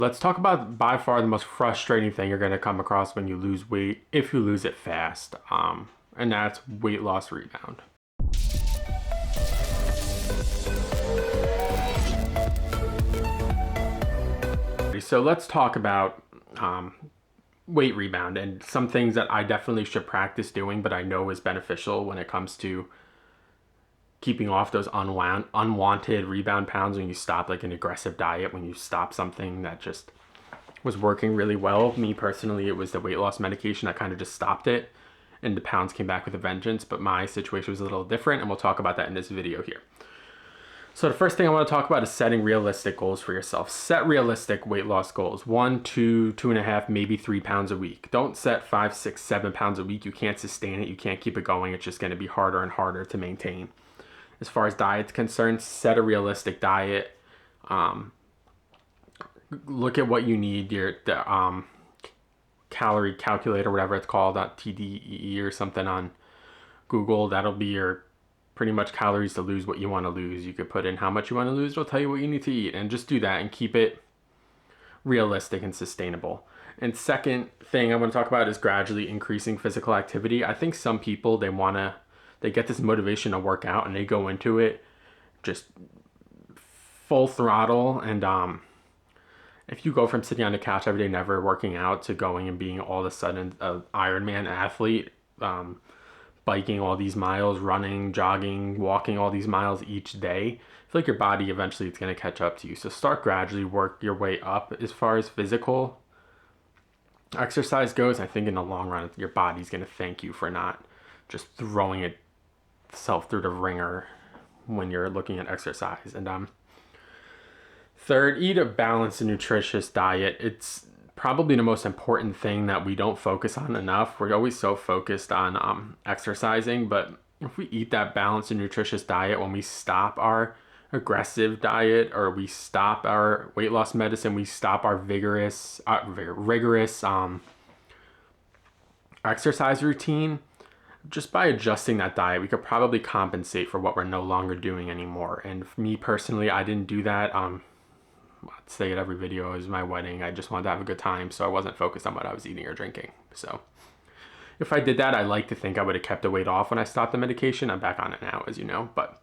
Let's talk about by far the most frustrating thing you're going to come across when you lose weight, if you lose it fast, and that's weight loss rebound. So let's talk about weight rebound and some things that I definitely should practice doing, but I know is beneficial when it comes to keeping off those unwanted rebound pounds when you stop like an aggressive diet, when you stop something that just was working really well. Me personally, it was the weight loss medication that kind of just stopped it and the pounds came back with a vengeance, but my situation was a little different and we'll talk about that in this video here. So the first thing I want to talk about is setting realistic goals for yourself. Set realistic weight loss goals. 1, 2, 2.5, maybe 3 pounds a week. Don't set 5, 6, 7 pounds a week. You can't sustain it. You can't keep it going. It's just going to be harder and harder to maintain. As far as diet's concerned, set a realistic diet. Look at what you need, the calorie calculator, whatever it's called, TDEE or something on Google. That'll be your pretty much calories to lose what you want to lose. You could put in how much you want to lose. It'll tell you what you need to eat, and just do that and keep it realistic and sustainable. And second thing I want to talk about is gradually increasing physical activity. I think some people, they get this motivation to work out and they go into it just full throttle. And if you go from sitting on the couch every day never working out to going and being all of a sudden an Ironman athlete, biking all these miles, running, jogging, walking all these miles each day, I feel like your body eventually is going to catch up to you. So start gradually, work your way up. As far as physical exercise goes, I think in the long run your body's going to thank you for not just throwing itself through the ringer when you're looking at exercise. And third, eat a balanced and nutritious diet. It's probably the most important thing that we don't focus on enough. We're always so focused on exercising, but if we eat that balanced and nutritious diet, when we stop our aggressive diet or we stop our weight loss medicine, we stop our rigorous exercise routine, just by adjusting that diet, we could probably compensate for what we're no longer doing anymore. And for me personally, I didn't do that. I say it every video, it was my wedding. I just wanted to have a good time, so I wasn't focused on what I was eating or drinking. So if I did that, I like to think I would have kept the weight off when I stopped the medication. I'm back on it now, as you know. But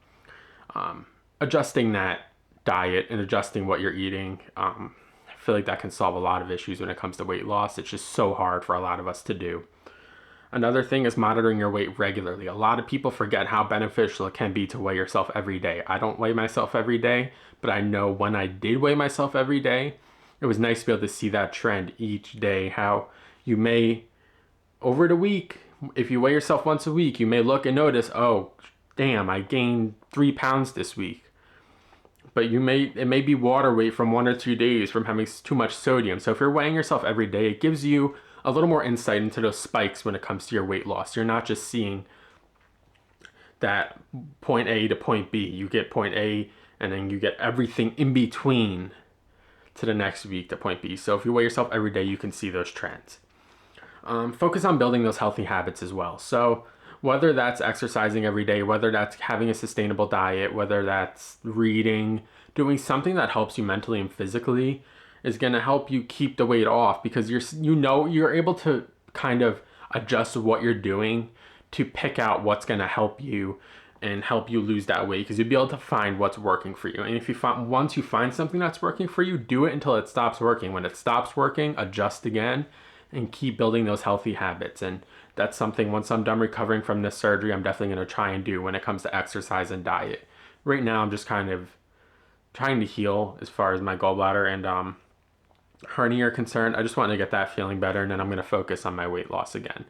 adjusting that diet and adjusting what you're eating, I feel like that can solve a lot of issues when it comes to weight loss. It's just so hard for a lot of us to do. Another thing is monitoring your weight regularly. A lot of people forget how beneficial it can be to weigh yourself every day. I don't weigh myself every day, but I know when I did weigh myself every day, it was nice to be able to see that trend each day. How you may, over the week, if you weigh yourself once a week, you may look and notice, oh, damn, I gained 3 pounds this week. But it may be water weight from 1 or 2 days from having too much sodium. So if you're weighing yourself every day, it gives you a little more insight into those spikes when it comes to your weight loss. You're not just seeing that point A to point B. You get point A and then you get everything in between to the next week to point B. So if you weigh yourself every day, you can see those trends. Focus on building those healthy habits as well. So whether that's exercising every day, whether that's having a sustainable diet, whether that's reading, doing something that helps you mentally and physically, is going to help you keep the weight off, because you're able to kind of adjust what you're doing to pick out what's going to help you and help you lose that weight, because you'll be able to find what's working for you. And if once you find something that's working for you, do it until it stops working. When it stops working, adjust again and keep building those healthy habits. And that's something, once I'm done recovering from this surgery, I'm definitely going to try and do when it comes to exercise and diet. Right now, I'm just kind of trying to heal as far as my gallbladder and hernia are concerned. I just want to get that feeling better, and then I'm going to focus on my weight loss again.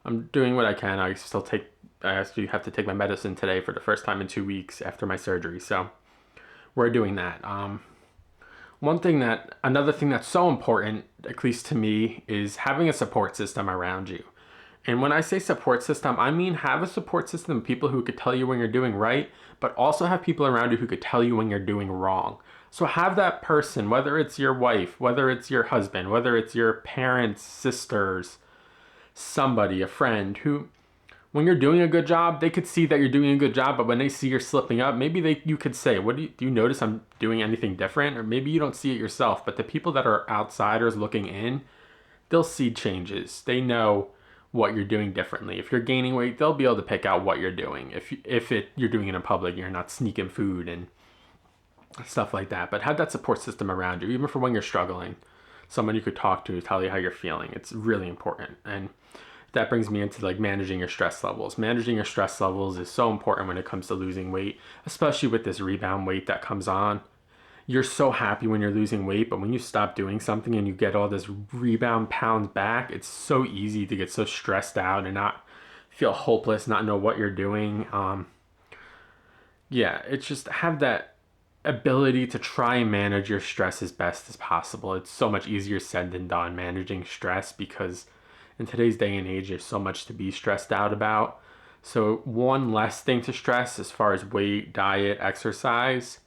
I'm doing what I can. I actually have to take my medicine today for the first time in 2 weeks after my surgery. So we're doing that. Another thing that's so important, at least to me, is having a support system around you. And when I say support system, I mean have a support system of people who could tell you when you're doing right, but also have people around you who could tell you when you're doing wrong. So have that person, whether it's your wife, whether it's your husband, whether it's your parents, sisters, somebody, a friend, who when you're doing a good job, they could see that you're doing a good job, but when they see you're slipping up, maybe you could say, "What do you notice I'm doing anything different?" Or maybe you don't see it yourself, but the people that are outsiders looking in, they'll see changes. They know what you're doing differently. If you're gaining weight, they'll be able to pick out what you're doing. You're doing it in public, you're not sneaking food and stuff like that. But have that support system around you, even for when you're struggling. Someone you could talk to, tell you how you're feeling. It's really important. And that brings me into like managing your stress levels. Managing your stress levels is so important when it comes to losing weight, especially with this rebound weight that comes on. You're so happy when you're losing weight, but when you stop doing something and you get all this rebound pounds back, it's so easy to get so stressed out and not feel hopeless, not know what you're doing. Yeah, it's just have that ability to try and manage your stress as best as possible. It's so much easier said than done managing stress, because in today's day and age, there's so much to be stressed out about. So one less thing to stress as far as weight, diet, exercise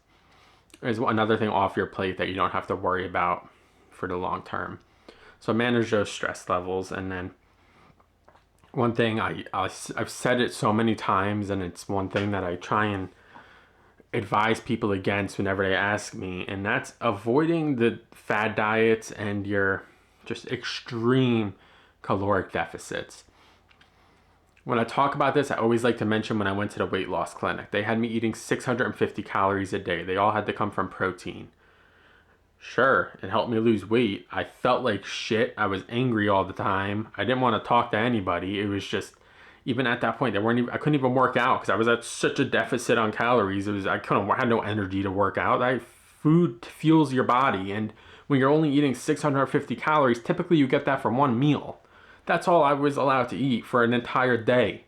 is another thing off your plate that you don't have to worry about for the long term. So manage those stress levels. And then one thing I've said it so many times, and it's one thing that I try and advise people against whenever they ask me, and that's avoiding the fad diets and your just extreme caloric deficits. When I talk about this, I always like to mention when I went to the weight loss clinic, they had me eating 650 calories a day. They all had to come from protein. Sure, it helped me lose weight. I felt like shit. I was angry all the time. I didn't want to talk to anybody. It was just, even at that point, I couldn't even work out because I was at such a deficit on calories. I had no energy to work out. Food fuels your body, and when you're only eating 650 calories, typically you get that from one meal. That's all I was allowed to eat for an entire day.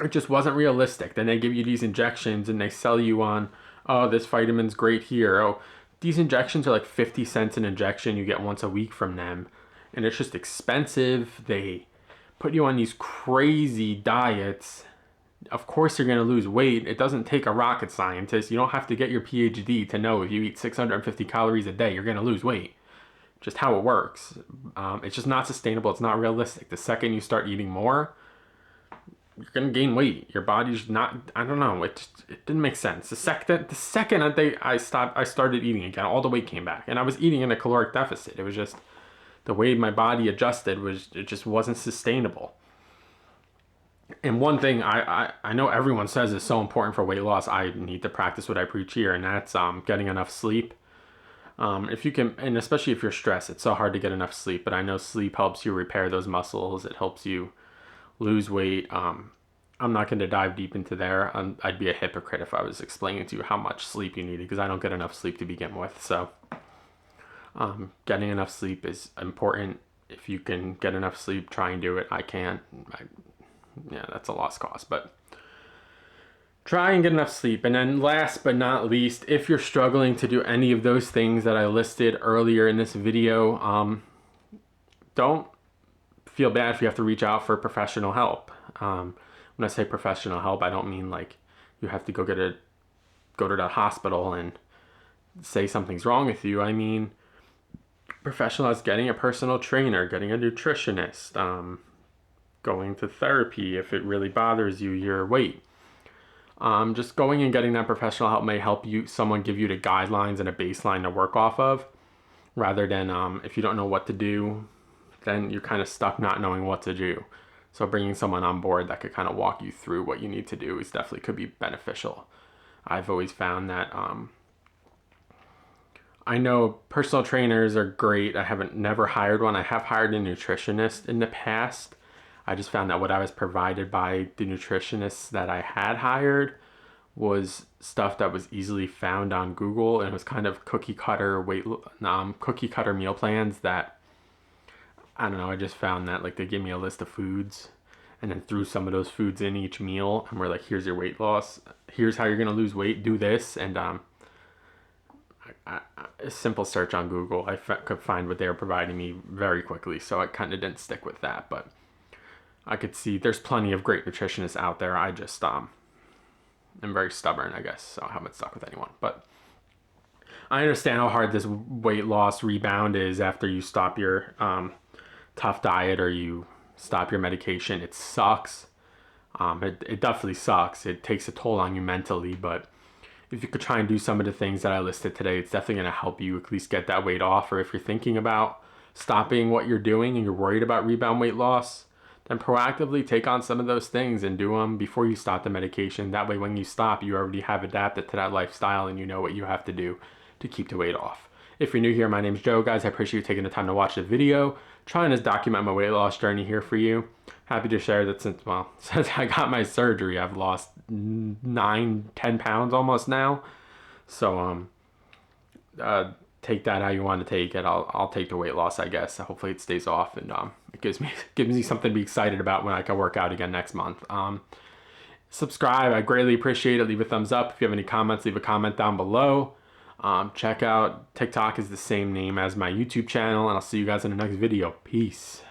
It just wasn't realistic. Then they give you these injections and they sell you on, oh, this vitamin's great here. Oh, these injections are like 50 cents an injection. You get once a week from them. And it's just expensive. They put you on these crazy diets. Of course you're going to lose weight. It doesn't take a rocket scientist. You don't have to get your PhD to know if you eat 650 calories a day, you're going to lose weight. Just how it works. It's just not sustainable. It's not realistic. The second you start eating more, you're gonna gain weight. Your body's not. I don't know. It didn't make sense. The second I started eating again. All the weight came back, and I was eating in a caloric deficit. It was just the way my body adjusted it just wasn't sustainable. And one thing I know everyone says is so important for weight loss. I need to practice what I preach here, and that's getting enough sleep. If you can, and especially if you're stressed, it's so hard to get enough sleep. But I know sleep helps you repair those muscles. It helps you lose weight. I'm not going to dive deep into there. I'd be a hypocrite if I was explaining to you how much sleep you need, because I don't get enough sleep to begin with. So getting enough sleep is important. If you can get enough sleep, try and do it. I can't. Yeah, that's a lost cause. But try and get enough sleep. And then last but not least, if you're struggling to do any of those things that I listed earlier in this video, don't feel bad if you have to reach out for professional help. When I say professional help, I don't mean like you have to go to the hospital and say something's wrong with you. I mean professional as getting a personal trainer, getting a nutritionist, going to therapy if it really bothers you, your weight. Just going and getting that professional help may help someone give you the guidelines and a baseline to work off of, rather than if you don't know what to do, then you're kind of stuck not knowing what to do. So bringing someone on board that could kind of walk you through what you need to do is definitely could be beneficial. I've always found that I know personal trainers are great. I haven't never hired one. I have hired a nutritionist in the past. I just found that what I was provided by the nutritionists that I had hired was stuff that was easily found on Google, and it was kind of cookie cutter meal plans that, I don't know, I just found that like they give me a list of foods and then threw some of those foods in each meal, and we're like, here's your weight loss, here's how you're gonna lose weight, do this. And a simple search on Google, I could find what they were providing me very quickly, so I kind of didn't stick with that. But I could see there's plenty of great nutritionists out there. I just am very stubborn, I guess, so I haven't stuck with anyone. But I understand how hard this weight loss rebound is after you stop your tough diet or you stop your medication. It sucks. It definitely sucks. It takes a toll on you mentally, but if you could try and do some of the things that I listed today, it's definitely going to help you at least get that weight off. Or if you're thinking about stopping what you're doing and you're worried about rebound weight loss, then proactively take on some of those things and do them before you stop the medication. That way, when you stop, you already have adapted to that lifestyle and you know what you have to do to keep the weight off. If you're new here, my name's Joe, guys. I appreciate you taking the time to watch the video. Trying to document my weight loss journey here for you. Happy to share that since I got my surgery, I've lost 9-10 pounds almost now. So take that how you want to take it. I'll take the weight loss, I guess. Hopefully it stays off, and it gives me something to be excited about when I can work out again next month. Subscribe, I greatly appreciate it. Leave a thumbs up. If you have any comments, leave a comment down below. Check out TikTok is the same name as my YouTube channel, and I'll see you guys in the next video. Peace.